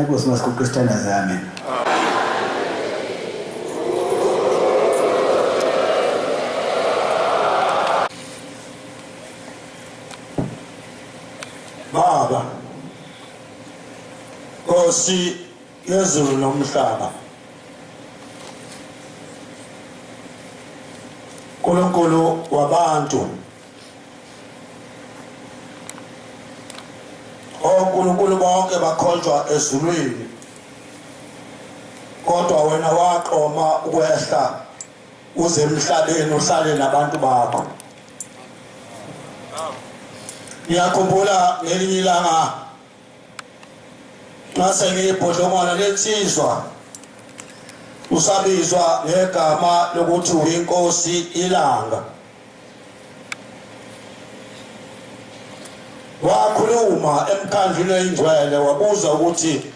Enkosi masikhuphe isithandazo yami. Baba Nkosi yezulu nomhlaba, uNkulunkulu wabantu, oNkulunkulu bonke bakholwa ezulwini, kodwa wena waqoma ukwehla uze emhlabeni uhlale nabantu bakho. Ngiyakhumbula ngelinye ilanga nase ngibhodlongwana lensizwa usabizwa ngegama lokuthi uyinkosi ilanga. Wakhuluma emkhandlwini oyingcwele wabuza ukuthi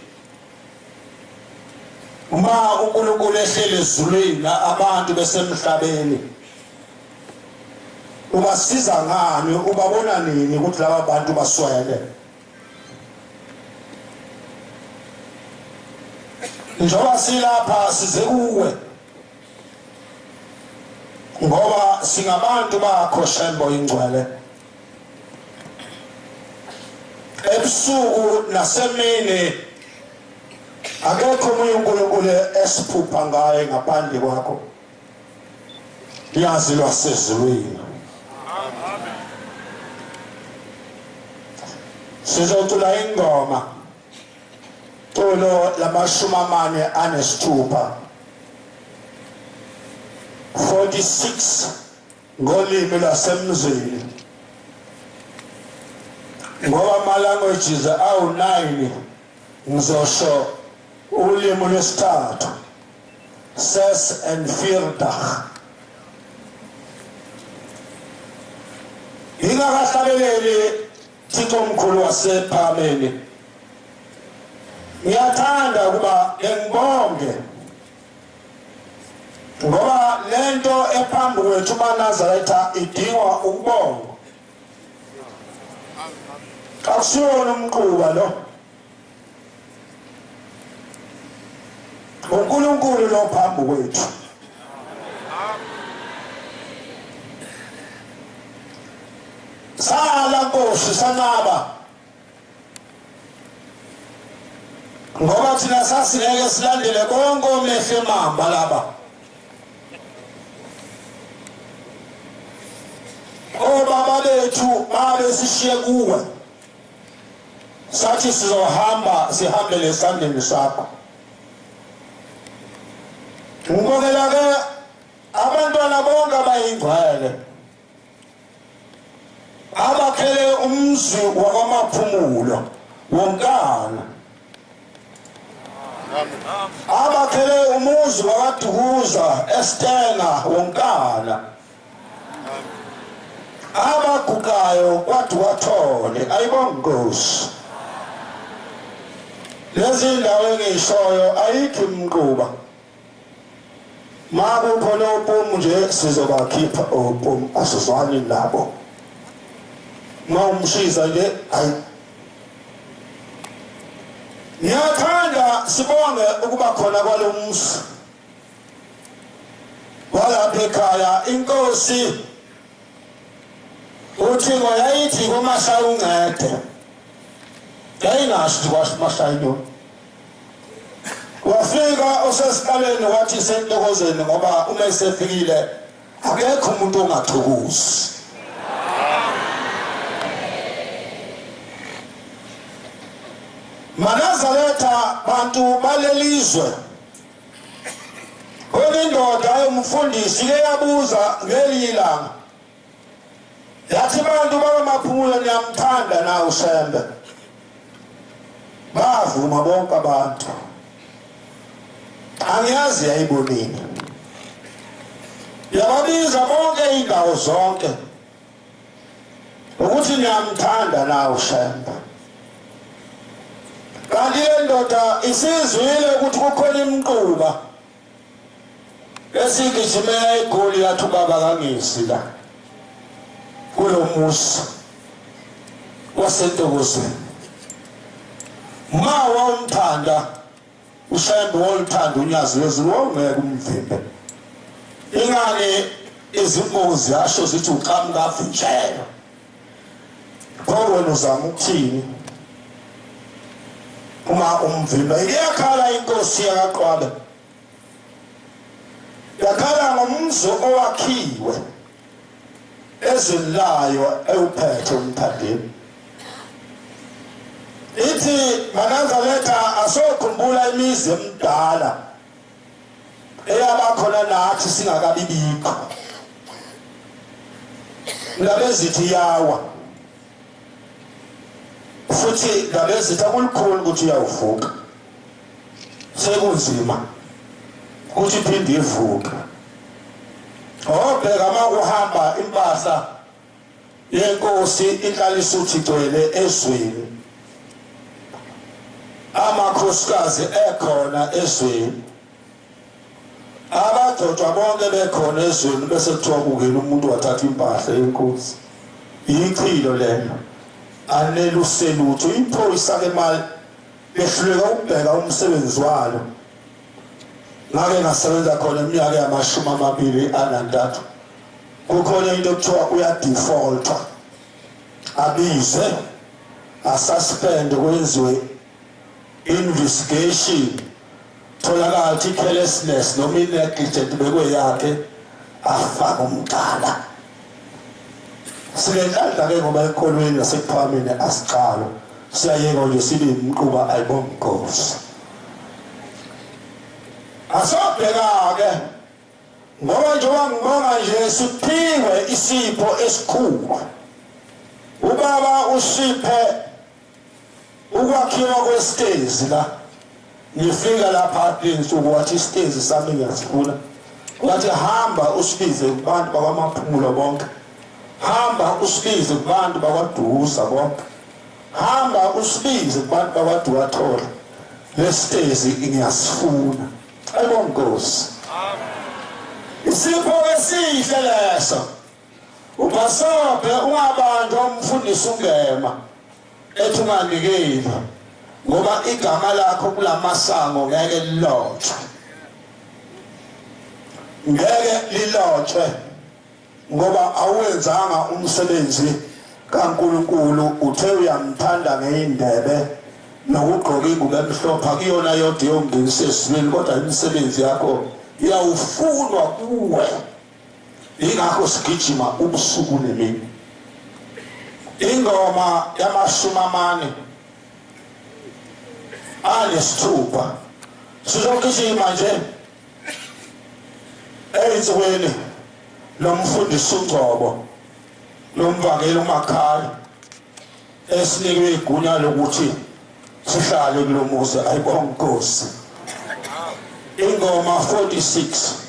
uma uNkulunkulu ehlele ezulwini abantu besemhlabeni ubasiza ngani, ubabona nini ukuthi laba bantu baswele? Njoba silapha size kuwe ngoba singabantu bakho Shembo ingcwele. Ebusuku nasemini akekho omunye uNkulunkulu esiphupha ngaye ngaphandle kwakho. Yazi lwasezulwini. Sizocula ingoma Tolo lamashumi 46 ngolimi lwasemzini, ngoba ama-languages awu-9 ngizosho ulimi lwesithathu, Ses and Vierdag. Ingakahlabeleli Thixo omkhulu wasephameni, ngiyathanda ukuba ngibonge ngoba lento ephambi kwethu uManazaretha idingwa ukubonga. Akusiwona umquba lo, uNkulunkulu lo phambi kwethu. Sala Nkosi sanaba ngoba thina sasingeke silandele konke omehle emamba laba. Obaba bethu babe sishiye kuwe, sathi sizohamba sihambele esandleni sakho. Ngibongela ke abantwana bonke abayingcwele abakhele umzi wakwaMaphumulo wonkana, abakhele umuzi wakaDukuza eStenga wonkana, abagugayo kwaDukathole. Ayibonge Nkosi, lezi ndawo engiyishoyo ayikho imquba. Makukhona opomu nje sizobakhipha opomu, asizwani nabo. Mawumshiza nje hayi. Ngiyathanda sibonge ukuba khona kwalomsi walapha ekhaya. Inkosi uthi ngoyayithi kuMashaya uncede, yayingasho kwaMashaya. Wafika osesikaleni wathi sentokozeni ngoba uma esefikile akekho umuntu ongathukuzi. Manazaretha bantu balelizwe, indoda ayomfundisi ke yabuza ngelilanga yathi bantu bakaMaphumulo niyamthanda na uShembe? Bavuma bonke abantu. Angiyazi yayibonini, yababiza bonke indawo zonke ukuthi niyamthanda na uShembe. Kanti le ndoda isizwile ukuthi kukhona imquba esigijimela eGoli yathi ubaba kangisi la kulo musa wasentokozweni. ma wawumthanda ushembe wolthanda unyazi wezulu wongeke umvimbe ingane izimbuzi asho zithi uqhamuka avinjela pho wena uzama ukuthini uma umvimba iyakhala inkosi yakaqwabe yakhala ngomzo owakhiwe ezweni layo ewuphethe umthandeni ithi Manazaretha asokhumbula imizi emidala eyabakhona nathi singakabibikho ngabe zithi yawa futhi ngabe zithi akulukhulu ukuthi uyawuvuka sekunzima ukuthi iphinde ivuke obheka uma kuhamba impahla yenkosi inhlaliso uthi igcwele ezweni amakhosikazi ekhona ezweni abadodwa bonke bekhona ezweni bese kuthiwa kungena umuntu wathatha impahla yenkosi ichilo lelo aneluselutho iphoyisa lemali behluleka ukubheka umsebenzi walo ngake ngasebenza khona iminyaka yama-23 kukhona into ekuthiwa uyadefaulta abize asuspend kwenziwe investigation tholakala ukuthi carelessness noma negligent bekweyakhe afaka umqala silenhlanhla ke ngoba ekolweni nasekuphameni asiqalo siyayeka nje sibe imquba ayibongosi asobheka ke ngoba njengoba ngibonga nje siphiwe isipho esikhulu ubaba usiphe ukwakhiwa kwesitezi la ngifika lapha insuku wathi isitezi sami ngiyasifuna wathi hamba usibize kubantu bakwamaphumulo bonke hamba usibize kubantu bakwaDusa bonke hamba usibize kubantu bakwaDuwathola lesitezi ngiyasifuna ayibongosi isipho esihle leso ubasobhe ungabanjwa umfundisi ungema ethi unganikeli ngoba igama lakho kulamasango ngeke lilotshwe ngoba awenzanga umsebenzi kaNkulunkulu uthe uyamthanda ngeindebe nokugqoka ingubo emhlophe akuyona yodwa yongenisa esizweni kodwa imisebenzi yakho iyawufunwa kuwe ingakho sigijima ubusuku nemini ingoma yama-40 anesithupha sizogijima nje eyinsukwini lomfundisi uNgcobo lomvangeli uMakhaya esinikwe igunya lokuthi sihlale kulomuzi ayibongosi ingoma 46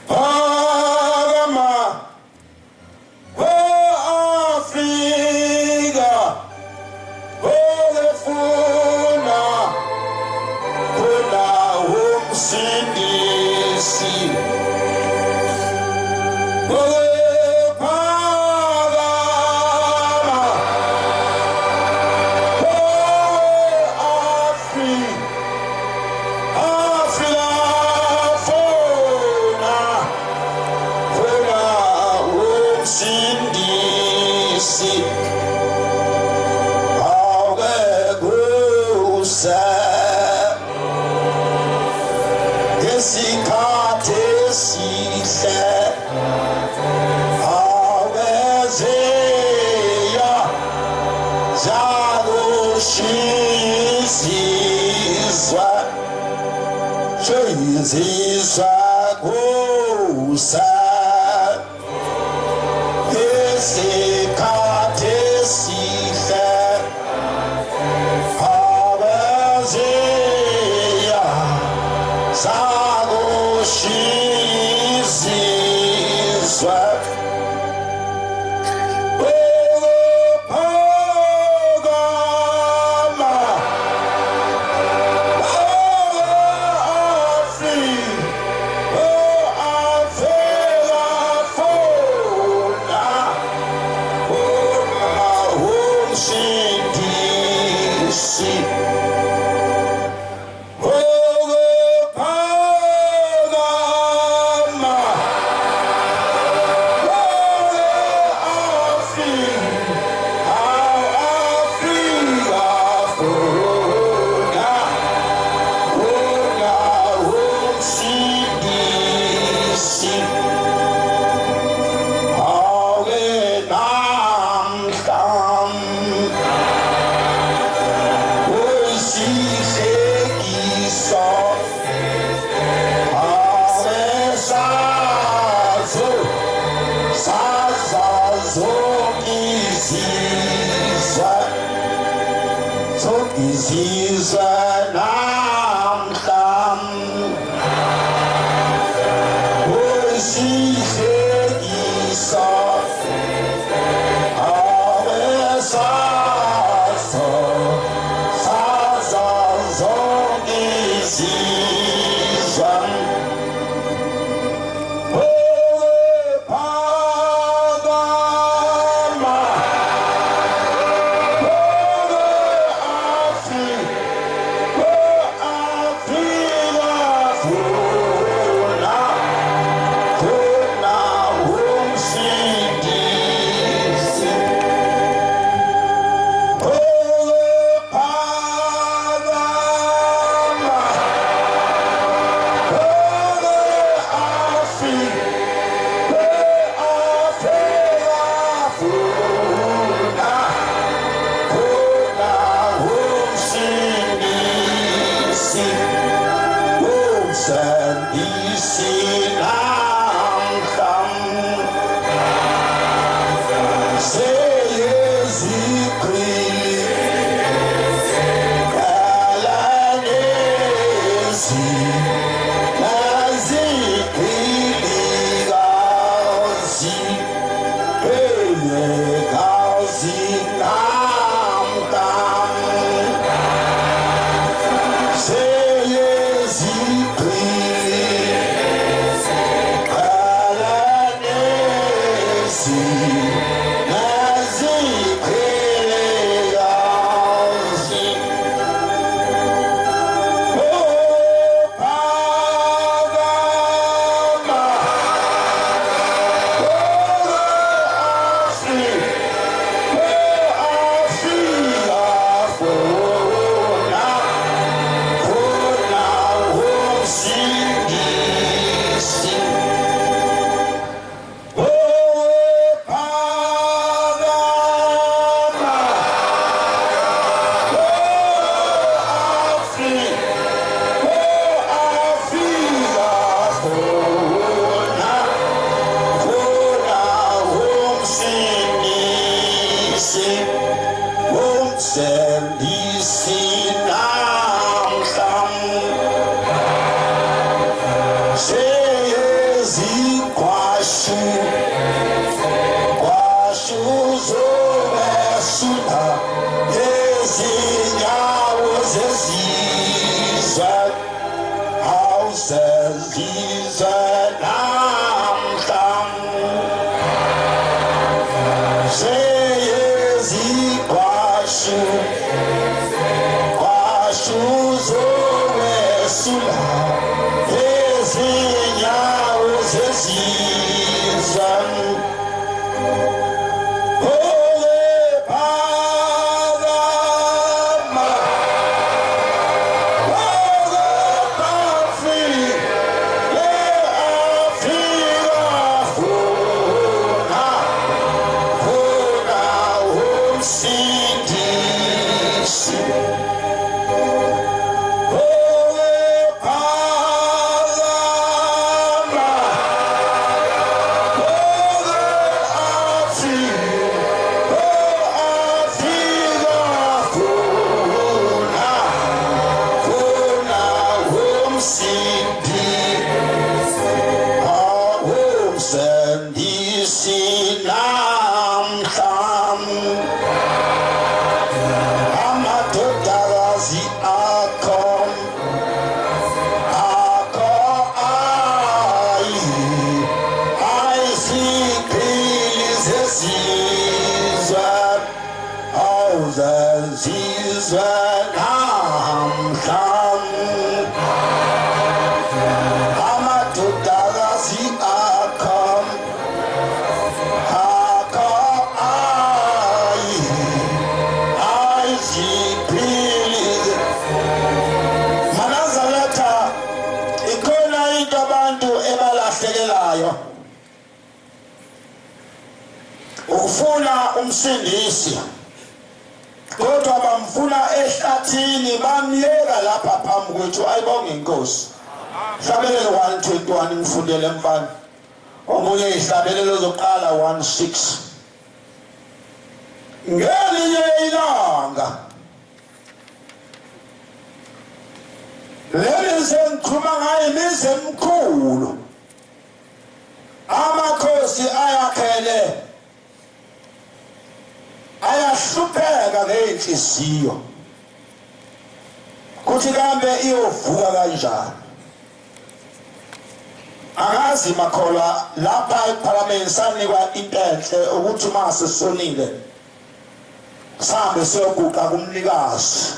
Phakama Afrika olefuna khona umsindisi Zizwakusa esikhathi esihle abeziya zakushizizwa izizwe namhlanje usihlekisa awesazo saza zonke izizwe ufuna umsindisi kodwa bamfuna ehlathini bamyeka lapha phambi kwethu ayibonge inkosi. Hlabelelo 121 ngifundele mfana. Omunye ihlabelelo zoqala 16. Ngelinye ilanga lemize ngikhuluma ngayo imizi emkhulu amakhosi ayakhele ayahlupheka ngeinhliziyo kuthi kambe iyovuka kanjani angazi makhola lapha eParliament sanikwa into enhle ukuthi uma sesonile sahambe siyoguqa kumnikazi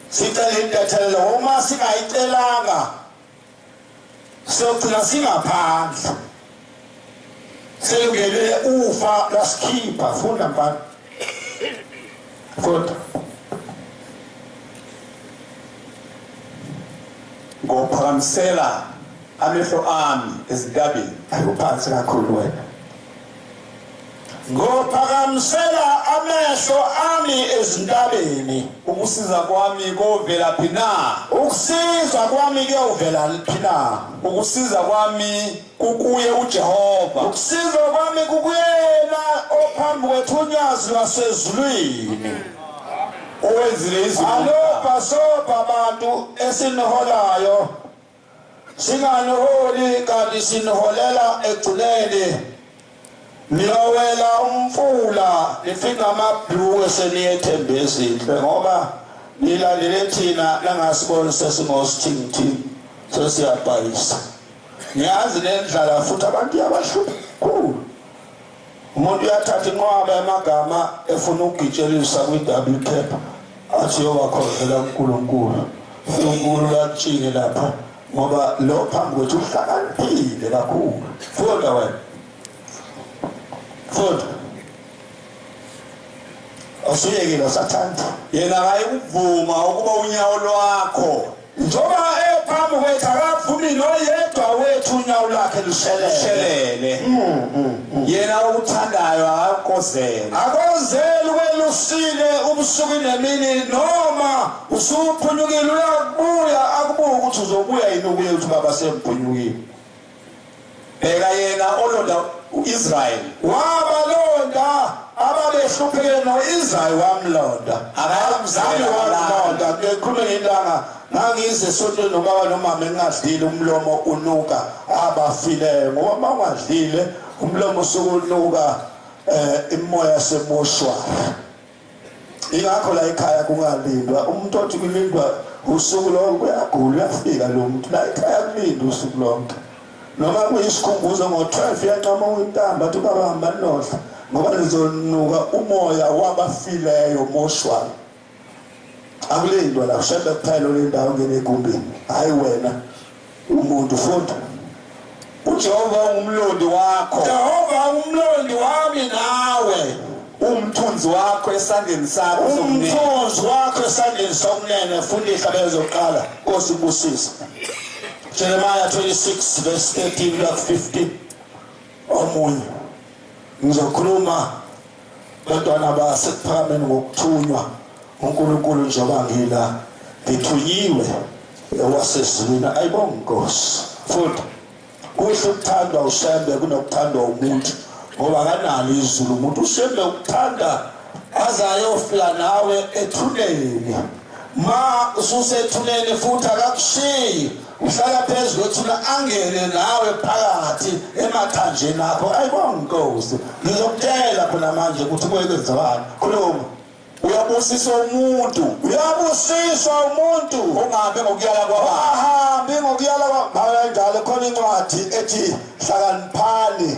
sicela intethelo uma singayicelanga siyogcina singaphandle selungele ufa lasikhipha funda mfana funda ngophakamisela amehlo ami ezintabeni ayuphansi kakhulu wena ngophakamisela amehlo ami ezintabeni ukusiza kwami kovela phina ukusizwa kwami kuyovela liphina ukusiza kwami kukuye uJehova ukusizwa kwami kukuyena ophambi kwethunyazi lasezulwini owenzile izulu alopha sobha abantu esiniholayo singaniholi kanti siniholela egcineni niyowela umfula nifika amabhluku seniyethembe ezinhle ngoba nilandele thina langasiboni sesingosithingithingi sesiyabhayisa ngiyazi nendlala futhi abantu abahlupha kakhulu umuntu uyathatha inqwaba yamagama efuna ukugitshelisa kwi-double cap athi yobakhonzela uNkulunkulu uNkulunkulu uyatshini lapha ngoba lo phambi kwethu uhlakaniphile kakhulu funda wena funda usuyekile sathanda yena akayikuvuma ukuba unyawo lwakho njoba ephambi kwethu akavumi noyedwa wethu unyawo lwakhe lushelele yena okuthandayo akakozela akozeli kwelusile ubusuku nemini noma usuphunyukile uyakubuya akubuka ukuthi uzobuya yini ukuye uthi baba semphunyukile bheka yena olonda uIsrael wabalonda ababehluphekile noIsrael wamlonda akayamzali wamlonda ngekhulume ngentanga nangize sontweni nobaba nomama engadlile umlomo unuka abafileyo ngoba mangadlile umlomo sokunuka imoya semoshwa ingakho la ekhaya kungalindwa umuntu othi kulindwa usuku lonke uyagula uyafika lo muntu la ekhaya kulindwa usuku lonke noma kuyisikhumbuzo ngo12 yanqama untamba bathi babamba nodla ngoba lizonuka umoya wabafileyo moshwa akulindwa la ushebe kuphela le ndawo ngene egumbini hayi wena umuntu futhi uJehova ungumlondi wakho Jehova umlondi wami nawe umthunzi wakho esandleni sakho sokunene umthunzi wakho esandleni sokunene futhi ihlabelo zokuqala osibusisa Jeremiah 26 verse 13 to 15 omunye ngizokhuluma bantwana basePhakameni ngokuthunywa uNkulunkulu njengoba ngila ngithunyiwe ewasezulwini ayibonge Nkosi futhi kuhle ukuthandwa ushembe kunokuthandwa umuntu ngoba kanalo izulu umuntu ushembe ukuthanda azayofika nawe ethuneni ma ususethuneni futhi akakushiyi uhlala phezulu ethuna angene nawe phakathi emathanjeni akho ayibonge Nkosi ngizokutshela khona manje ukuthi kuyenzekani khuluma uyabusisa umuntu ongahambe ngokuyala kwabantu ahambe ngokuyala kwabantu njalo khona incwadi ethi hlakaniphani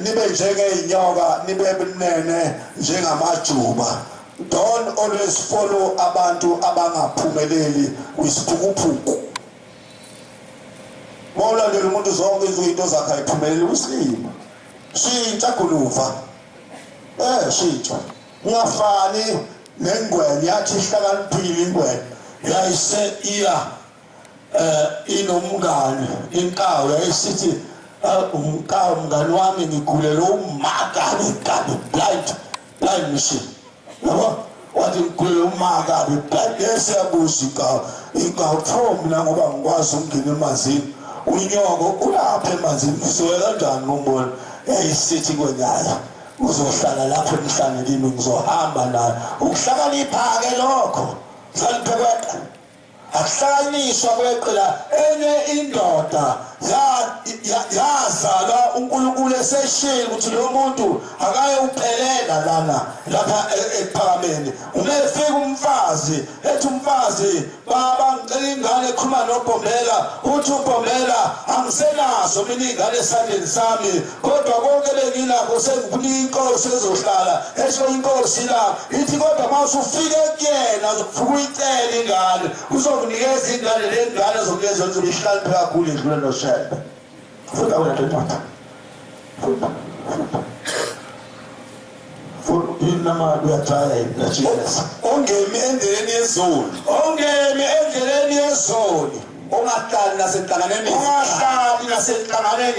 nibe njengeyinyoka nibe bunene njengamajuba don't always follow abantu abangaphumeleli kwisiphukuphukuphu mawulandela umuntu zonke izinto zakhe ayiphumeleli usilima shintsha guluva shintsha ngafani nengwenya yathi ihlakaniphile ingwenya yayise iya inomngane inkawu yayisithi umkawu mngani wami ngigulela umakabi blind machine yabo wathi ngigulela umakabi blind yesiyabuza inkawu mina ngoba ngikwazi ukungena emanzini unyoko ulapha emanzini uzoya kanjani ngombona yayisithi kwenyayo uzohlala lapho emhlanelini ngizohamba naye ukuhlakanipha ke lokho hlaliphekwe akuhlanyiswa kweqela enye indoda yazala uNkulunkulu eseshilo ukuthi lo muntu akaye uphelela lana lapha ephakameni umefika umfazi ethi umfazi baba ngicela ingane ekhuluma noBhombela uthi uBhombela angisenazo mina ingane esandleni sami kodwa konke benginakho sengikunika inkosi ezohlala esho inkosi la ithi kodwa mase ufike kuyena uzofika uyicela ingane uzokunikeza ingane lengane ezokuyenza ukuthi ihlale kakhulu edlule noShembe futhi awunathemata futhi inama uyathaya naJesu ongemi endleleni yezoni ungahlali nasenhlanganweni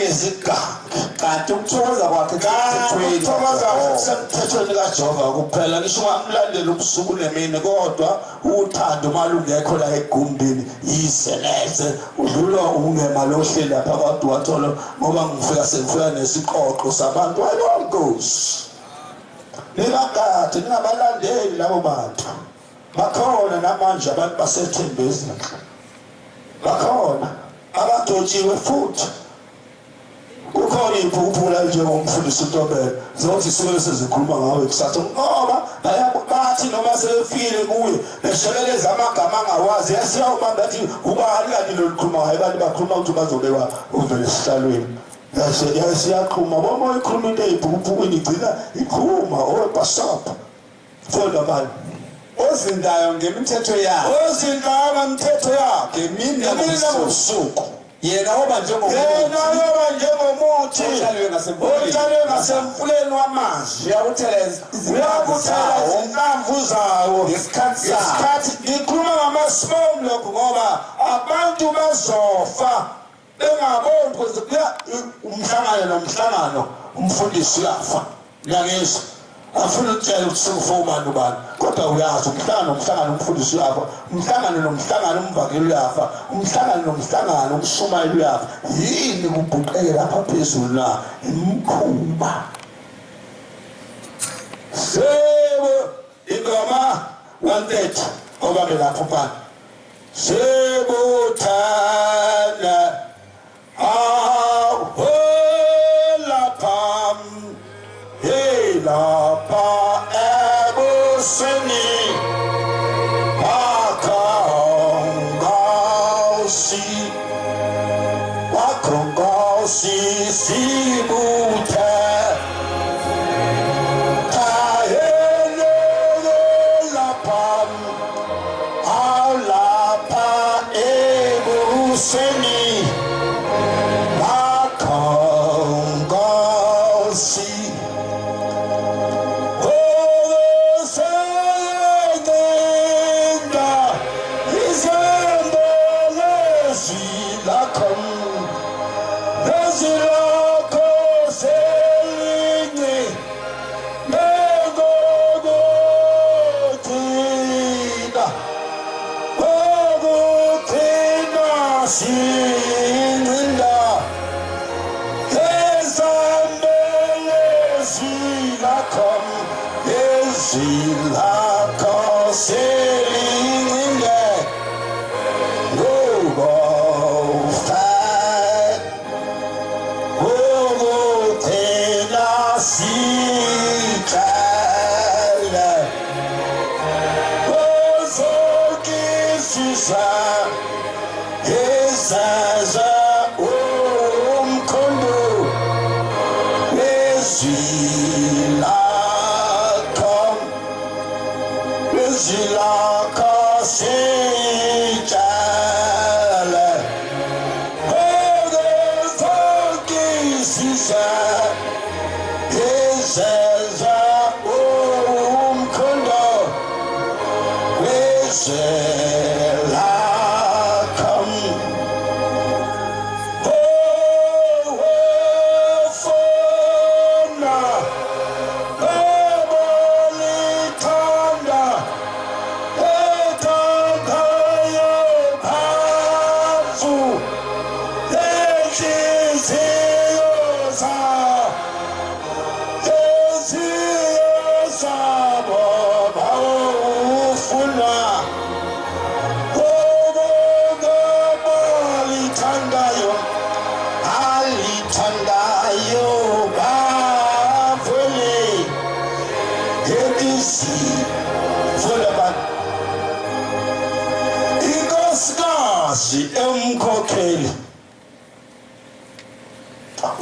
yezigangi kanti ukuthokoza kwakhe kusemthethweni kaJehova kuphela ngisho ungamlandela ubusuku nemini kodwa uthando malungekho la egumbini yiseleze udlula ungema lohleli lapha kodwa wathola ngoba ngifika nesiqoqo sabantu ayonkosi nikakade ningabalandeli labo bantu bakhona namanje abantu basethembezi bakhona abadotshiwe futhi ukhona iphupula njengomfundisi uNtobela zothi sibele sezikhuluma ngawe kusasa ngoba bayabathi noma sebefile kuye besheleleza amagama angawazi yasiyawubamba bathi ubani kanti lolukhuluma hayi abantu bakhuluma ukuthi bazobekwa uvele esihlalweni yasiyaqhuma boma ikhuluma into eyiphuphukwini igcina ikhuluma owebhasapha fonda manje ozindayo ngemithetho yakhe ngemini nabusuku yena oba njengomuthi otshalwe ngasemfuleni wamanzi uyakuthela izinhlamvu zawo ngesikhathi ngikhuluma ngama-small lokhu ngoba abantu bazofa bengaboni kuya umhlangano nomhlangano umfundisi uyafa ngiyangizwa afuna ukutshela ukuthi sengifomani ubani kodwa uyazi umhlangano umfundisi uyafa umhlangano umvakeli uyafa umhlangano umshumayeli uyafa yini kubhuqeke lapha phezulu na imkhuba sebo ingoma 130 obabe lapho phana sebo thana lapha ebusweni wakhongosi sibuthe lapha ebusweni wakhongosi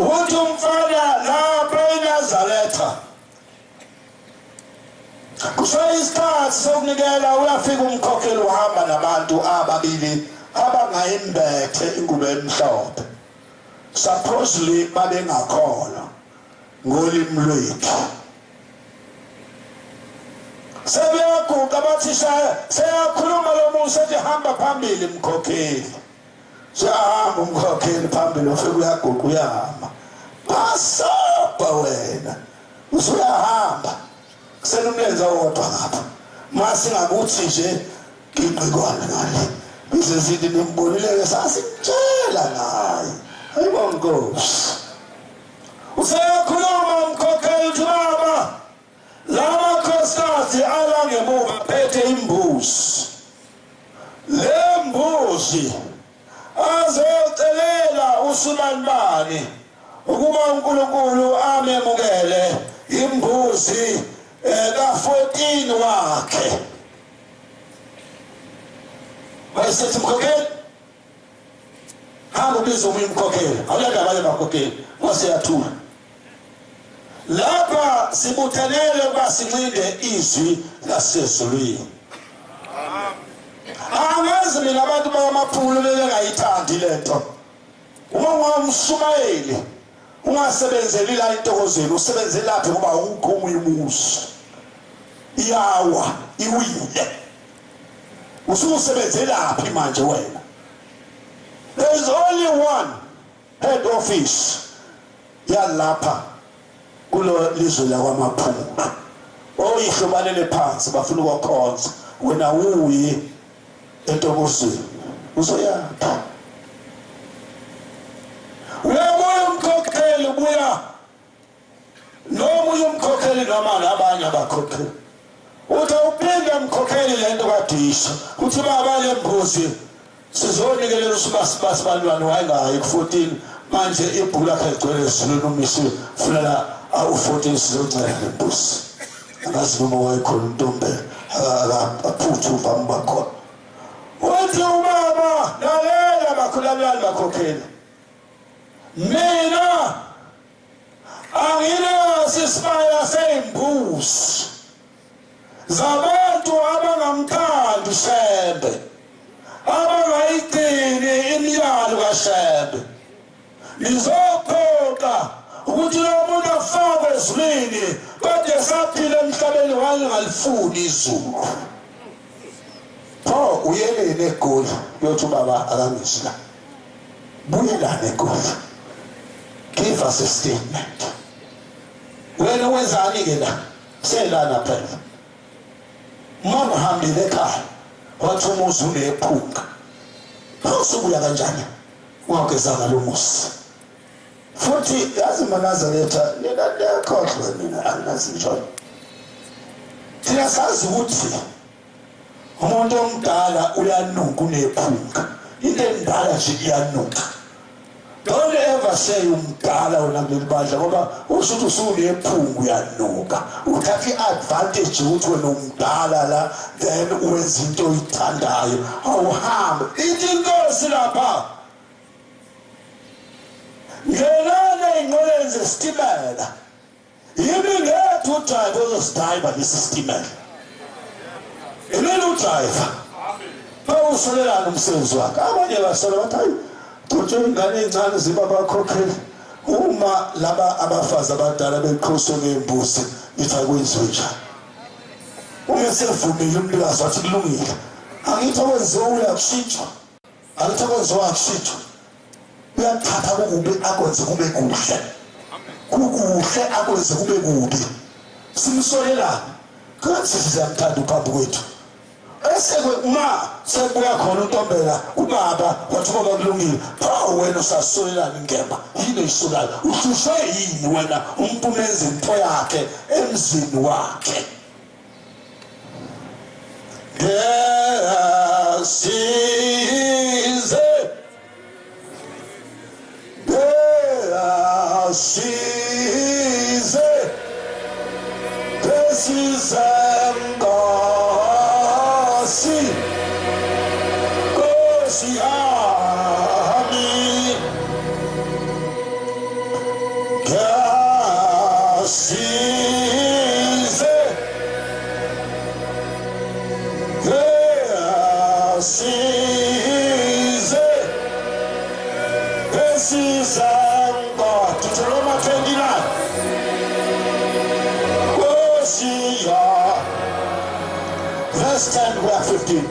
uthi umfana lapha eNazaretha kusho isikhathi sokunikela uyafika umkhokheli uhamba nabantu ababili abangayimbethe ingubo emhlophe supposedly babengakholwa ngolimi lwethu sebeyaguqa bathi seyakhuluma lo muntu sethi hamba phambili mkhokheli siyahamba umkhokheli phambili ufike uyaguqa uyahamba basapha wena usuyahamba senomlenza wodwa ngapha masingakuthi nje ngiqikwana ngale bese sithi nimbonile sasitshela naye ayibonkosi useyakhuluma umkhokheli uthi baba lama khosikazi ala ngemuva phethe imbuzi le mbuzi azocelela uSulanibani ukuba uNkulunkulu amemukele imbuzi ka-14 wakhe bayisethi mkhokheli hamba ubiza omunye umkhokheli awuyanda abanye bakhokheli waseyathula lapha sibuthanele ukuba sincinde izwi lasezulwini angazi mina abantu bamaphulo bengayithandi lento uma ungumshumayeli ungasebenzeli la intokozelo usebenzele lapha ngoba ukho omunye umuzi iyawa iwile ususebenzela laphi manje wena there is only one head office yalapha kulo lizwe lakwamaphulo oyihlobalele phansi bafuna ukukhonza wena uyi entokozweni uzoyapha uyabuya umkhokheli ubuya nomunye umkhokheli noma nabanye abakhokheli uthi uphinda umkhokheli lento kadisha uthi baba lembuzi sizonikelela usibasibasi balwane wayengayi ku14 manje ibhuku lakhe ligcwele izulu nomisi fulela u14 sizoncela lembuzi angazi noma wayekhona intombe aphuthuva mbakhona uthi ubaba lalela bakhulabani bakhokheli mina anginaso isibaya seyimbuzi zabantu abangamthandi uShembe abangayigcini imiyalo kaShembe nizophoqa ukuthi lo muntu afakwe ezulwini kade saphila emhlabeni wangalifuni izulu pho uyelene eGoli yothi baba akamizila buyelana eGoli give us a statement wena wenzani ke la selana phela mama hambile ekhaya wathi umuzi unephunga awusubuya kanjani ungagezanga lo muzi futhi yazi maNazaretha nina ndiyakhohlwa mina anginazi njalo thina sazi ukuthi umuntu omdala uyanuka unephunga into endala nje iyanuka don't ever say umdala wena kuleli bandla ngoba usuthi usunephunga uyanuka uthatha i-advantage ukuthi wena umdala la then uwenza into oyithandayo awuhambe ithi inkosi lapha ngelana inqoleni zesitimela yimi ngethu udrayiva ozosidayiva lesi sitimela imele udrayiva bawusolelana umsebenzi wakhe abanye basola bathi hayi kuthi ingane encane ziba bakhokheli uma laba abafazi abadala beqhoswe ngembuzi ithi akwenziwe njani uma sevumile umlikazi wathi kulungile angithi okwenziwa uyakushintshwa angithi okwenziwa akushintshwa uyathatha kukubi akwenze kube kuhle kukuhle akwenze kube kubi simsolelana kanti sizamthanda uphambi kwethu esekwe ma sebuya khona untombela ubaba wathi ngoba kulungile pho wena usasolelana ingemba yini isolayo ushushe yini wena umpumeza into yakhe emzini wakhe size Deuteronomy 29. Verse 10, we are 15.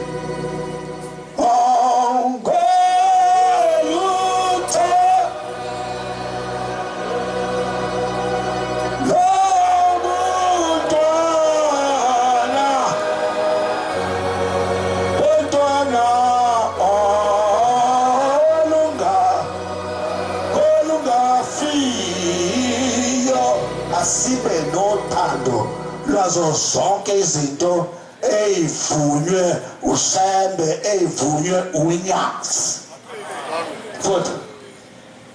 Oh, God, asibe nothando lwazo zonke izinto eyivunywe usembe eyivunywe uNyazi. Futhi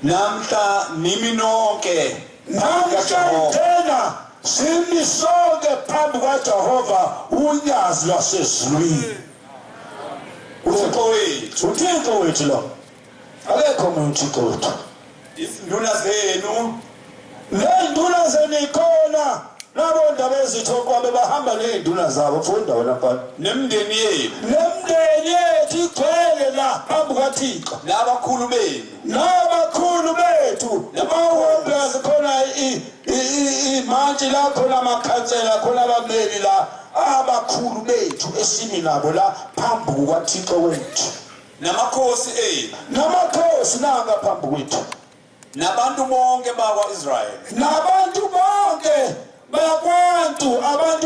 namhla nimi nonke namhla tena simisonke phambi kaJehova uNyazi lwasezulwini. Uthixo wethu lo akekho omunye uthixo wethu. Izinduna zenu nenduna zenikhona nabo ndaba ezithokwa bebahamba nezinduna zabo funda wena phana nemndeni yethu igcwele la phambi kaThixo nabakhulu bethu namahombazi khona imantshi la khona amakhansela khona abameli la abakhulu bethu esimi nabo la phambi kukaThixo wethu namakhosi nanga phambi kwethu nabantu bonke bakwa-Israyeli abantu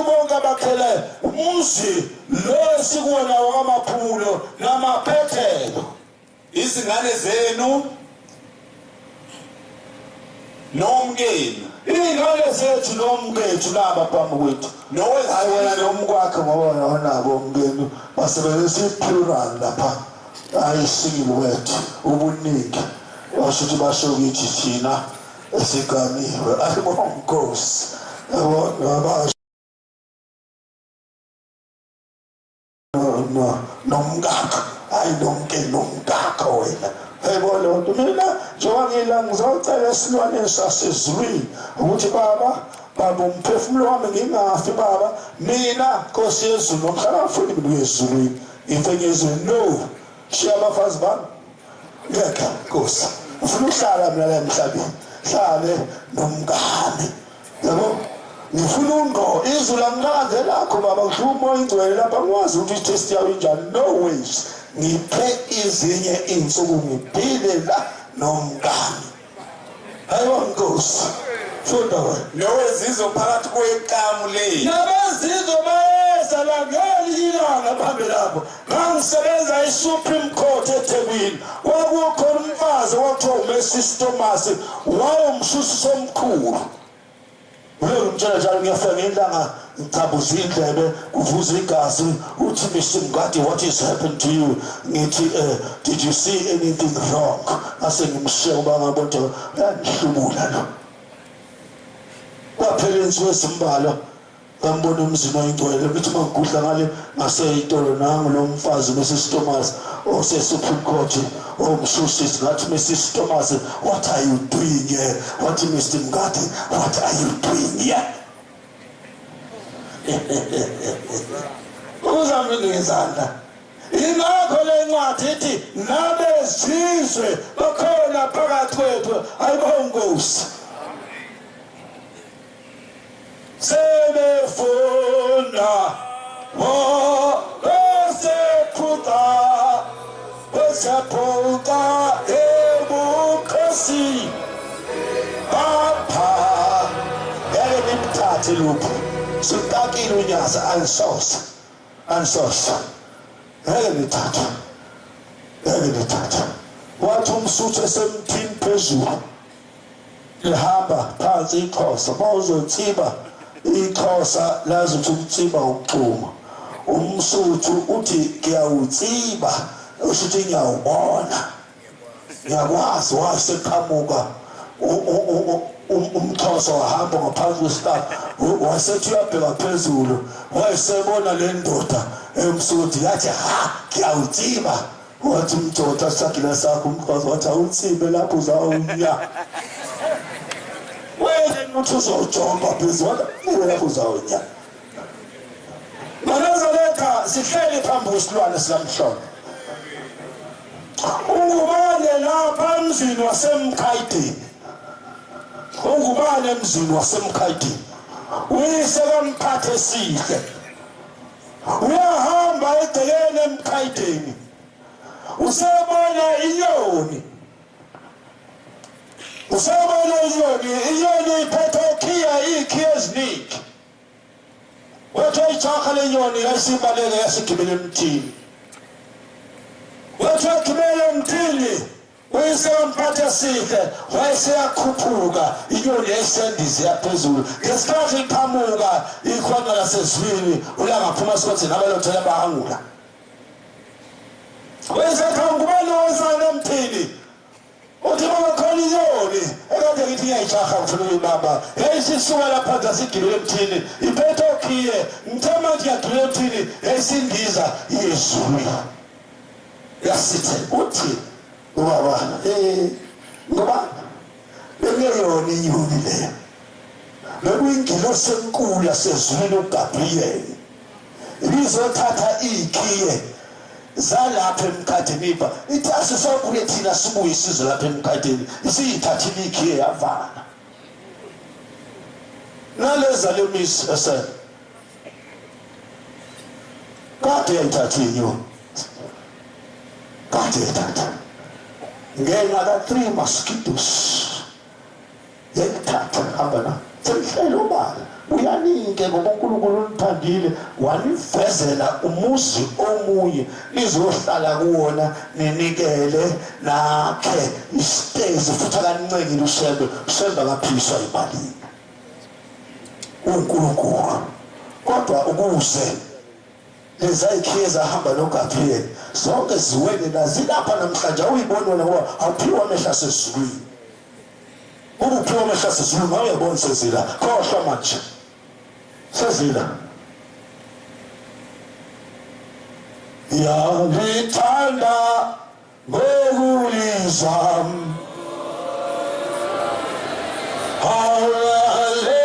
bonke abakhele umuzi lo sikuwona wakamaphulo namaphethelo izingane zenu nomkenu ingane zethu nomkethu laba phambi kwethu hayi wena nomkwakhe ngoba wonabo umkenu basebenzisa i-plural lapha hayi single word ubuningi washuthi basho kithi thina esiganiwe ayibona Nkosi yabona nomkakho hayi nomkakho wena ayibona lonto mina njengoba ngila ngizocela esilwaneni sasezulwini ukuthi baba umphefumulo wami ngingafi baba mina Nkosi yezulu nomhlaba ngifuni mina ezulwini imfenyezweni no shiya abafazi bami ngeke Nkosi ufuna ukuhlala mina la emhlabeni hlale nomngane yabo ngifuna ungo izulu angikaze lakho baba ngihlumo ingcwele lapha ngwazi ukuthi itest yawo injani no ways ngiphe izinye insuku ngiphile la nomngane hayiwa Nkosi funda wena nowezizwe phakathi kweqhamu leli nabezizwe bayeza la ngelilanga phambi lapho ngangisebenza eSupreme Court eThekwini kwakukhona umfazi wakuthiwa uMrs Thomas wayomshusi somkhulu Ulo mtshela njalo ngiyafika ngelanga ngicabuzwa indlebe kuvuza igazi uthi Mr. Mngadi what is happened to you ngithi did you see anything wrong ase ngimshiya uba ngabona uyanhlubula lo kwaphela insuku ezimbala ngambona umzini oyingcwele ukuthi mangigudla ngale ngaseyitolo nangu lo mfazi Mrs. Thomas oseSupreme Court omshushi ngathi Mrs. Thomas what are you doing here what Mr. Mngadi what are you doing here uzami ngezandla ingakho le ncwadi ithi nabezizwe bakhona phakathi kwethu ayibona Nkosi sebefunda sephuta ebukhosini apha yale nimthathe luphi sitakile uNyazi ansosa yale nithatha wathi umsuthu esemthini phezulu lihamba phansi iXhosa mawuzotsiba iXhosa lazi ukuthi umtsiba uxhuma umsuthu uthi ngiyawutsiba ushuthi ngiyawubona ngiyakwazi waseqhamuka umXhosa wahamba ngaphansi kwesitafu wasethi uyabheka phezulu wayesebona le ndoda emsuthu yathi ha ngiyawutsiba wathi umjota sakile sakho umXhosa wathi awutsibe lapho uzawunya wena ukuthi uzojomba phezulu wena uzawunya Manazaretha sihleli phambi kwesilwane sikamhlophe ungubane lapha emzini wasemkhaydini ungubane emzini wasemkhaydini uyise kamphathe sihle uyahamba egcekeni emkhaydini usebona inyoni iphethe ukhiya ikhiya eziningi wathi ichaka lenyoni yasibaleke yasigibela emthini wathi agibela emthini uyise kamphathe sihle wayeseyakhuphuka inyoni yayisendize yaphezulu ngesikhathi iqhamuka ikhona lasezwini ulangaphuma sokuthi nabalothela bahangula wezakhangubani wozana emthini uthi bakhona inyoni ekade ngithi ngiyayichaha ngifuna uyibamba yayisisuka lapha zasigibela emthini iphethe okhiye ngithema nje yagibela emthini yayisindiza yezulu yasithe uthi ubaba ngoba bengeyona inyoni leyo bekuyingilosi enkulu yasezulwini uGabriel ibizothatha ikhiye zalapha emkhathini ipha ithi asisobuye thina sibuye isizwe lapha emkhathini isiyithathile ikhiye yavala naleza lemisi ese kade yayithatha inyoni kade yayithatha ngenxa ka-3 mosquitoes yayithatha hamba na semhlele ubala uyaninke ngoba uNkulunkulu ulithandile wanivezela umuzi omunye lizohlala kuwona ninikele nakhe isitezi futhi akancengile usemba kaphiswa imalini uNkulunkulu kodwa ukuze lezayikhiye zahamba noGabriel zonke ziwele zilapha namhlanje awuyibona wena ngoba awuphiwa amehla sezulwini ukuphiwa amehla sezulwini awuyabona sezila khohlwa manje sezila yalithanda ngokulizam hallelujah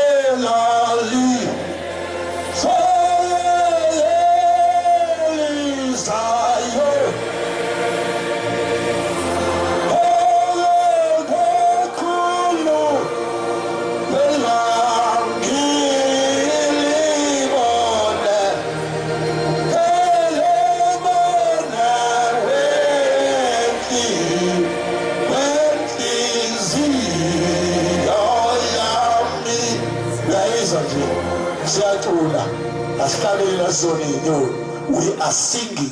we are singing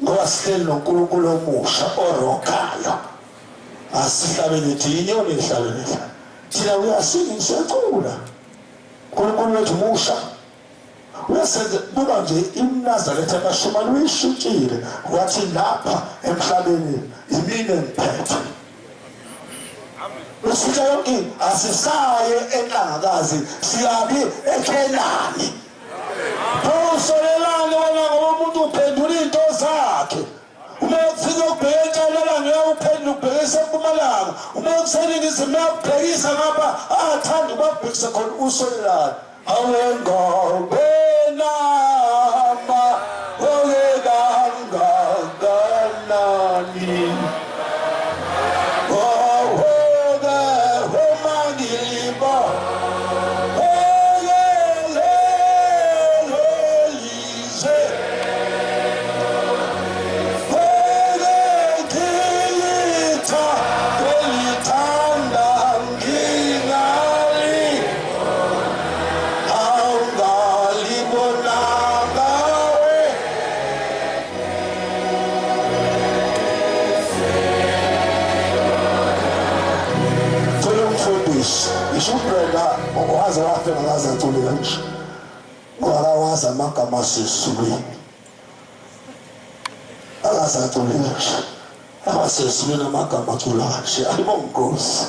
ngoba sihleli noNkulunkulu omusha orokayo asihlabele thi inyoni ihlabele thina we are singing siyacula uNkulunkulu wethu musha uyasenza buka nje iNazaretha kaShumani uyishutshile wathi lapha emhlabeni imine ngiphethe usitha yonke asisaye enkangakazi siyabi eKhenani usolelane wena ngoba umuntu uphendula into zakhe uma ufika ubheka la ngiyawuphendula ubhekisa eMpumalanga uma useningizimu uyabhekisa ngapha athanda ukubhekisa khona usolelane awengobena ma ogegangaganani wakawazi amagama asezulwini akazathulela nje abasezulwini amagama acula kanje ayibongosi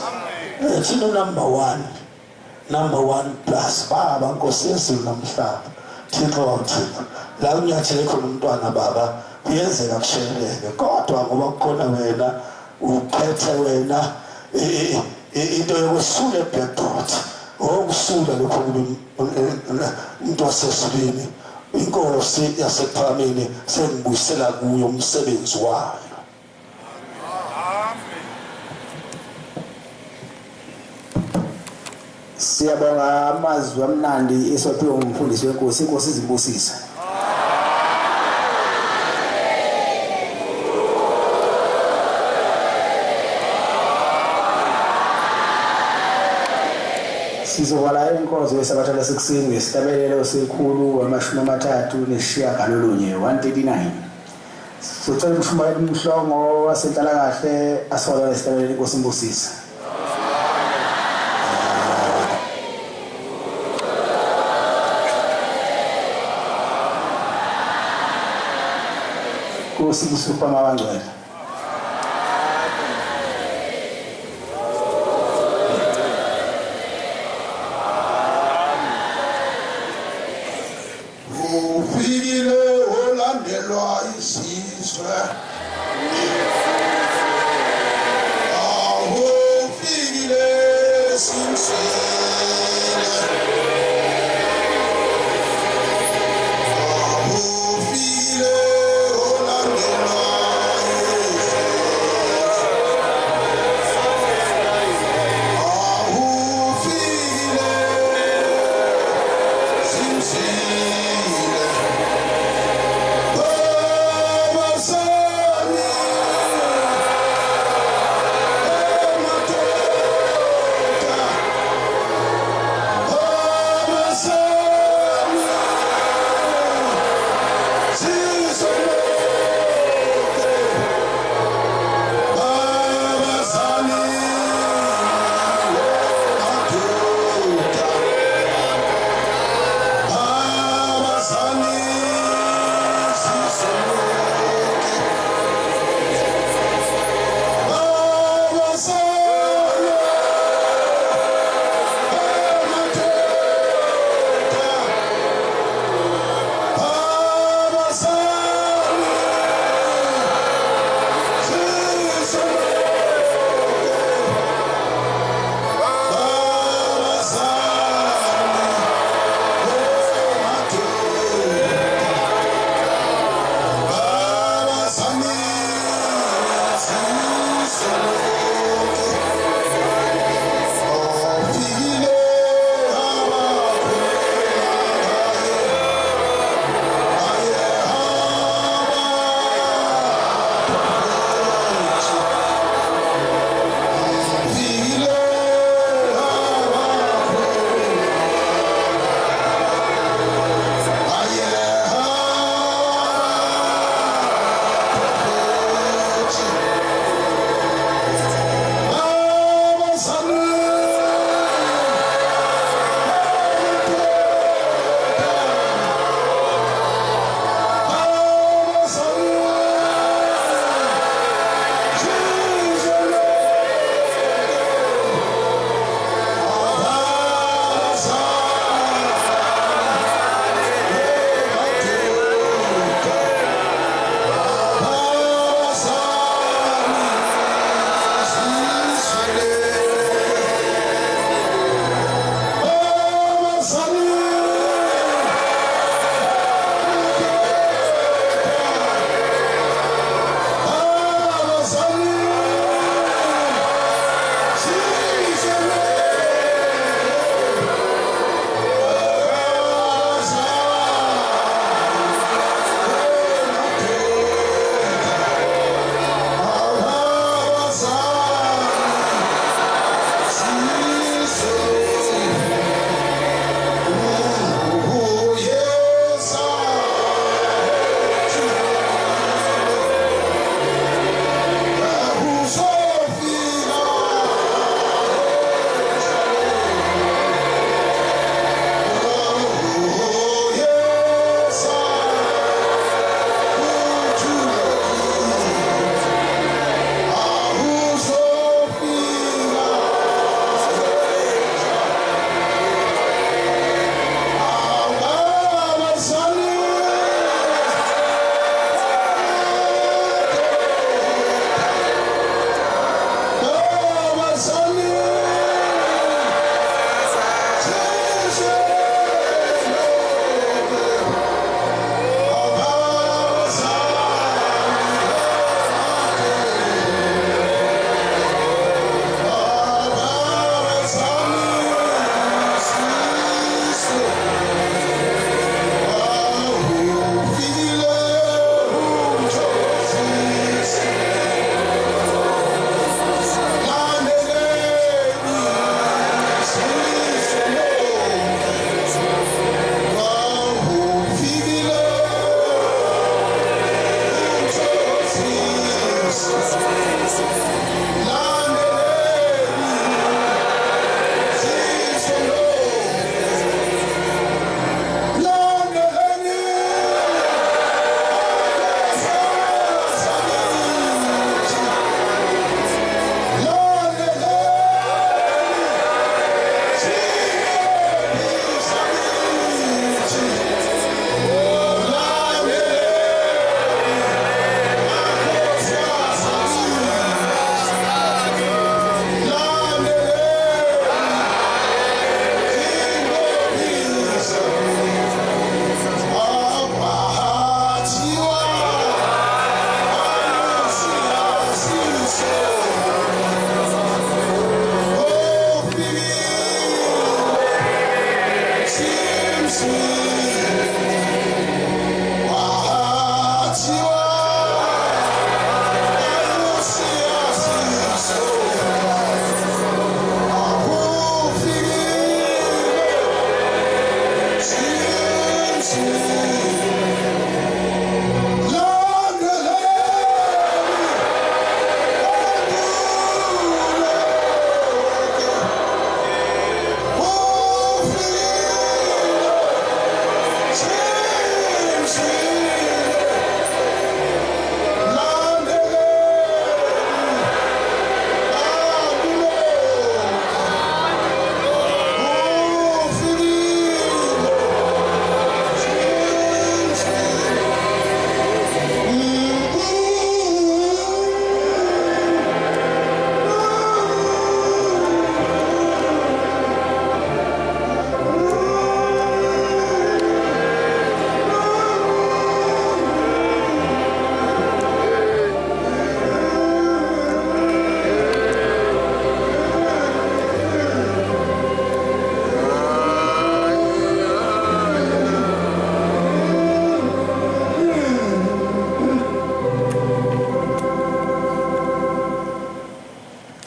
thina number 1 plus baba Nkosi yezulu namhlaba Thixo la unyathele khona umntwana baba kuyenzeka kusheleleke kodwa ngoba kukhona wena uphethe wena into yokusula eBlackboard okusula lokho umuntu wasesibini inkosi yasePhalameni sengibuyisela kuyo umsebenzi wayo. Siyabonga amazwi amnandi eswaphiwe umfundisi wenkosi. Inkosi izibusise. Sizovala inkonzo yesabatha lasekuseni ngesihlabelelo esikhulu ama-39 139. Sicela umshumayeli umhlongo wasenhlalakahle asole isihlabelelo inkosi imbusise. Nkosi kusupha amabangcwele. Ufikile olandelwa isizwe. Ufikile sinsele. Ufikile olandelwa isizwe. Ufikile sinsele.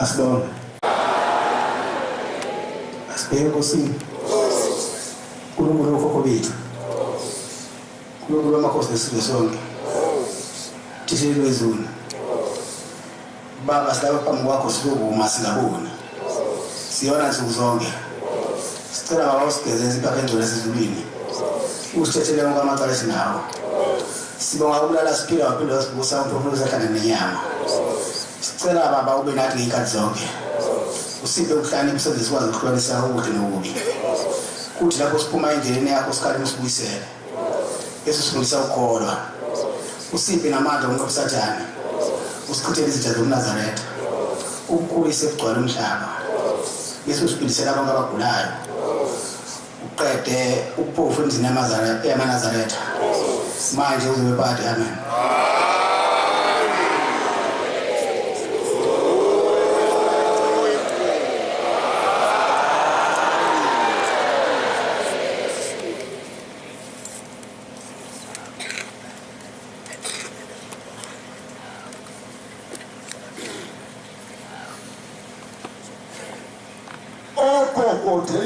Asibonge. Asibheke enkosini. Unkulunkulu wokhokho bethu. Unkulunkulu wamakhosi nesizwe sonke. Thishela wezulu. Baba silapha phambi kwakho silokuma singaboni. Siyona nsuku zonke. Sicela baba usigezele impaka engcwele esizulwini. Usithethele konke amacala esinawo. Sibonga ukulala siphila waphila sibusa umphefumulo sahlangene nenyama. Sicela baba ube nathi ngey'khathi zonke. Usiphe ukuhlala emsebenzini sikwazi ukuhlukanisa ubuhle nobubi. Kuthi lapho siphuma endleleni yakho sikhalime usibuyisele. Yesu sifundisa ukukholwa. Usiphe namandla omnqobi Sathane. Usichithele izitha zomNazaretha. Ukukhulise ukugcwala umhlaba. Yesu siphilisela abantu abagulayo. Uqede ukuphofu emzini yamaNazaretha. Manje uzobe phakathi. Amen.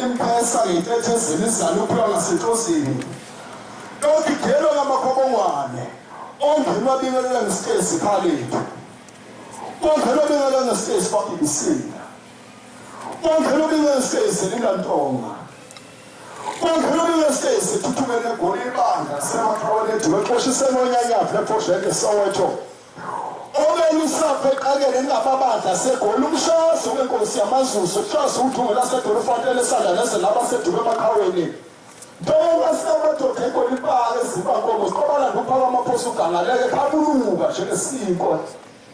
Impesa ngintethezini izaluphiwa ngasenhlosini. Lokugelo ngamakhobongwane. Ongenwa bingelela ngesikesi Khalid. Ongenwa bingelela ngesikesi Babisina. Ongenwa bingelela ngesikesi Lingantonga. Ongenwa bingelela ngesikesi Thuthumele egoli ibanga semakhawale diwexoshise nonyanyaphi ePortland Soweto. Obelusapho eqakele ngababadla segoli umshaso wenkosi yamazuzu ushasa uthunge lasedolofantele esandla neze labasedume emakhaweni. Njengoba sinamadoda egoli ibanga ezibankomo siqobala ngophaka amaphosa ugangaleke khabuluka njengesiko.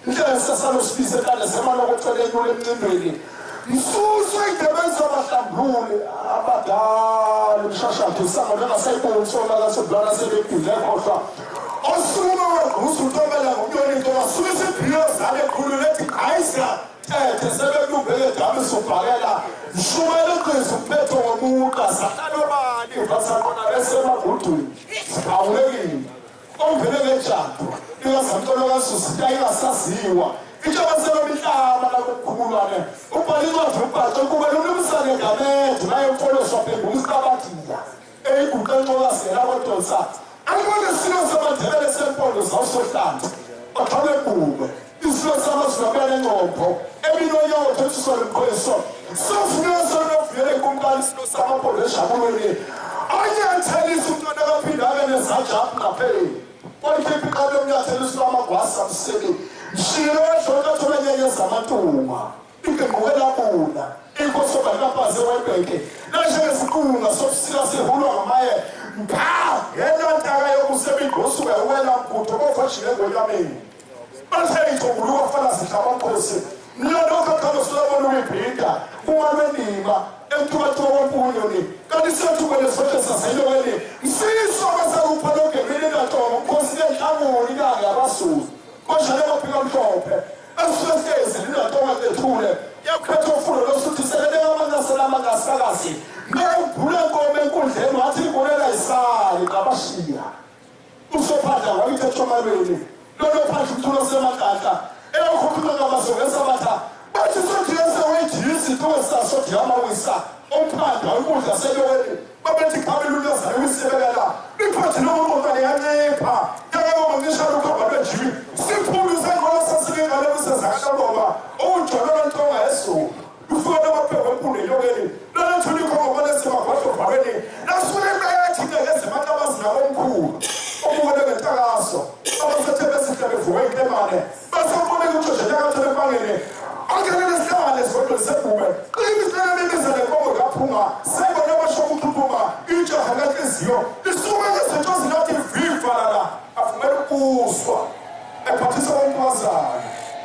Inhlelo sesalo sibise kane semana okucela enyule emcimbini. Msuswe indebeza abahlambululi abadala umshashaphi isango njengasayibona usona laseblana sebebhile ekhohlwa. Osuma ngusutobela ngomyonito wasubisa ibhiyo zale khulu lethi ayisa tethe sebelungele dami sobhakela mshumele qisi umphetho womuqa sahlobani basaqona besemagudwini sibawulekile ongene ngejado ikazamtolo kasusi ayingasaziwa itshoba selomhlaba lakukhulwane ubhalincwadi ubhaco kubela umnumzane ngamedwe naye mfoloswa bengumhlabathila eyiguqenxokasela kodonsa Angibone isilo samandebele sempondo zawusohlanda. Bathole kuwe. Isilo samazwabele encopho. Eminonyotho esusole mkhoso. Sofuna sonofile kumbali isilo samaphondo ejabulweni. Anyathelisa umntwana kaphinda abe nezajaphu ngapheli. Oyikhiphi iqalo yomnyathelo isilo amagwasa mseki. Mshilo wedloka thole nyenye zamatuma. Ingenqukela bula. Inkosi obalikapaze webheke. Nanjengesiqunga sofisika sihulwa ngamaye. Yena ntaka yokusebengosu wena mkhutho bofashile ngwekameni. Bathe ithobuluka fana sihlamakhosi. Mina lokho khalo silabona uyibhida. Umalwenima emthukathuka wompunyo ni. Kanti siyathukwele sonke saselokweni. Msiso basalupha lonke mina ngatoma umkhosi lenhlanguli kanye abasuzi. Konjalo baphika mhlophe. Asifese linatoma lethule. yakhetha ufundo lokuthi selele amanyasela amangasakazi ngevula inkomo enkundleni wathi ibonela isali qabashiya usophatha wayithetha emalweni lolo phansi umthulo semagata eyokhuluma ngabazongeza batha bathi sothi yesewejisi towesasothi yamawisa umphanda ukudla selweni babethi khabela ulozana wisebekela iphathi lokuqoqa liyancipha yakayoma ngishalo ukhamba lwejimi siphulu sengqola sasike ngale wisezakaloba ujolola ntonga yesuku ufika namaphepha enkulu elokeni lalathula ikhongoba lesemagwadlo bhalweni lasuke beyathi ngezimakabazi nabomkhulu omukele ngentakaso abasethe besihle bevuke intemane basabone ukuthi njengakathele ebangeni angelele sihlangane sigodlo sebhume qiniselele imize lenkomo kaphunga sebona abashoka ukuphuma ijaha lenhliziyo lisuke ngezinto zinathi vivalala afumele ukuswa ephathisa bomphazana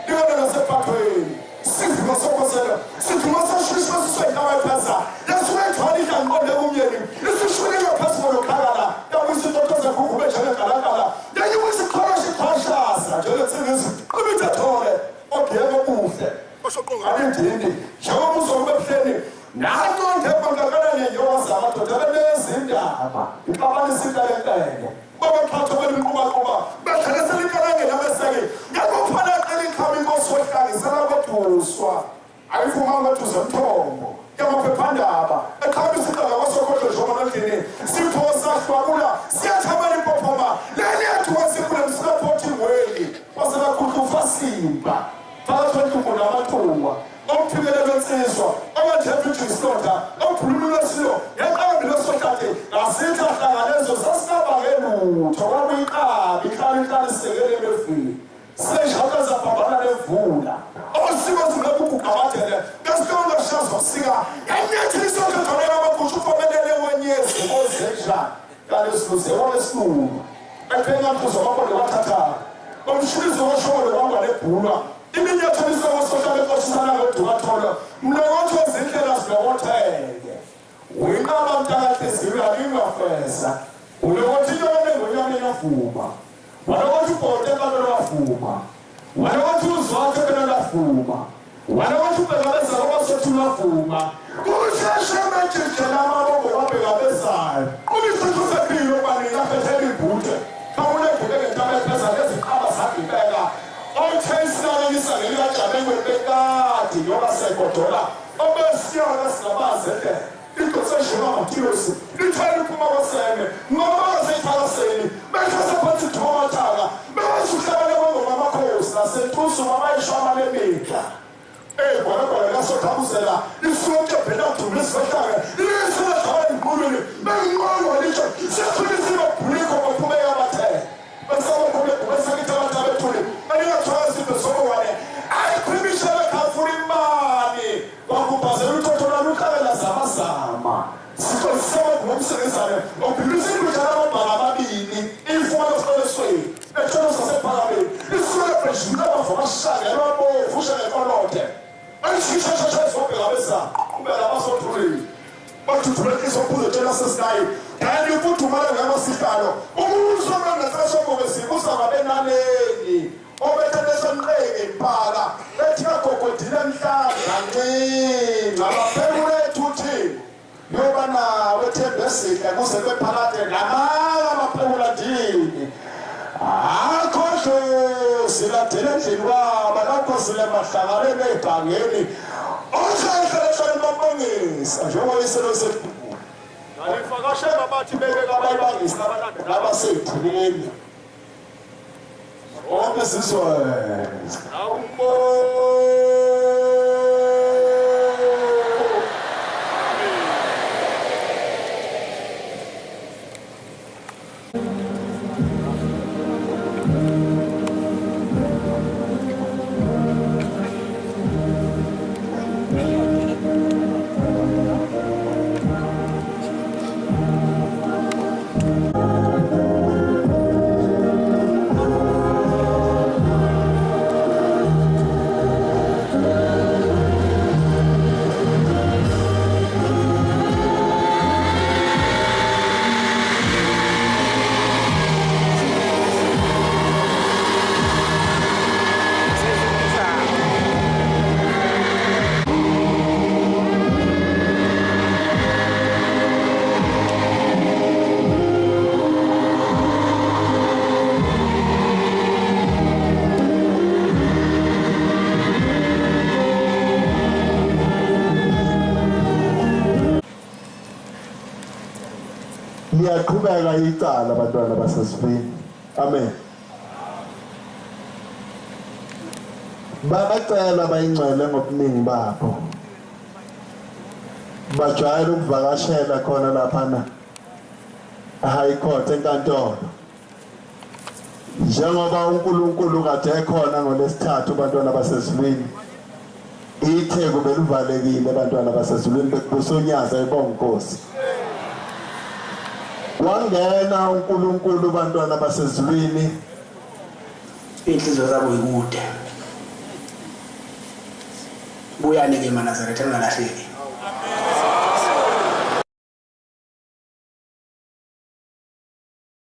likona nasephathweni sidluma sokhosela sidluma soshishwa sisweyindawo ephaza yasuke ethwala idlanqonde kumyeni isishulile phasi kolokhalala yakuyisintotoze khukube njengegalakala yanyukuyisikhola sikhashasa njengetsingizi imithathole ogeko kuhle alindindi njengoba uzobe ebuhleni nanto ndebangakala nenyoka zamadoda benezindaba ixabanisa intelentele babaphatha belimqubaquba bedlalisela inkalenge nabeseke yakufana ikhaba inkosi wehlangizela koduswa ayifumanga duze mthombo yamaphephandaba ekhambisa indaba kwasokhodlo njengomanondlini siphosa hlwakula siyathabela impophoma leli yethu wasikule msilaphotting weli waselakhutlufa simba phakathi kwentumbu namathuba omphikele lwensizwa abajefuthi isilonda omphulululo silo yaqambi losohlate ngasithi ahlangalezo sasingabangelutho kwakuyiqabi ihlala isekele befile sejaka zabhabhana levula osiko zingakuguqabathele ngesonto shazo sika yanyethi isonto thonela amakhushu ufomelele wenyezi ozedla kalesiluze olesilu ephenga mpuzo mabonde wathatha omshilizo washolo wangwa lebhulwa iminyathiso wasohlale kosisana ngodukatholo mlokothi wezindlela zilokotheke uyinqaba mntakade zingabingafesa ulokothi yone ngonyane yavuma walokothi ubhote kabelo wavuma walokothi uzwakhe belo lafuma walokothi ubekabeza lobasothi lwavuma kusheshe mejijela amabongo wabekabezayo kulisithu sepilo banini aphethela ibhute khawulebhule ngentaba epheza leziqaba zagibeka omthayisana ngelikaJamengwe bekade yoba sekodola obesiyana sinabazede idoseshima matirosi lithela iphuma kwasene ngoba seyithakaseni bekhasa phansi thomathaka basuhlabele kwangoma amakhosi nasentusu abayishama lemidla bona kasothabuzela isuke phela dumisa hlaka lisela khaya inkulu benqolo lithi sethulisiwe bhuliko baphumeka bathe besaba khona besakitha abantu abethule aningathwala izinto zokuwane ayikhulumishele khafuna imali wakubhazela uthothola lukhabela zamazama sikosisaba ngomsebenzane obhilisa indudlana amabhaka amabili ifumana esikolesweni etholo sasephakameni isuke ebhejula abavakashaka elwabovu ushengekolode ayishishashasha ezobhekabeza ubela basothulile bathuthulekisa ukhuze tshela sesinaye yani ufuthumala ngabasihlalo umusoma ngasashobokesibusa ngabenaneni obethelesonqeke impala ethi agogodile mhlanga ncinci abaphekulethu uthini yoba nawe thembesihle kuze bephakade namanga amaphekula ndini akhohle siladele endlini kwaba lapho sile mahlangaleni ebhangeni ohlalehlale bambongisa njengoba iselo sethu alifakashela bathi bebeka abayibangisa abalandela abasethuleni onke sizwe awumbo liyaqhubeka icala abantwana basesifini. Amen. Babacela bayingcwele ngobuningi babo. Bajwayele ukuvakashela khona laphana High Court enkantolo. Njengoba uNkulunkulu kade ekhona ngolesithathu abantwana basesifini. Itheku belivalekile abantwana basesifini bekusonyaza ebonkosi. Wangena uNkulunkulu abantwana basezulwini inhliziyo zabo ikude buyani ke eNazaretha engalahleki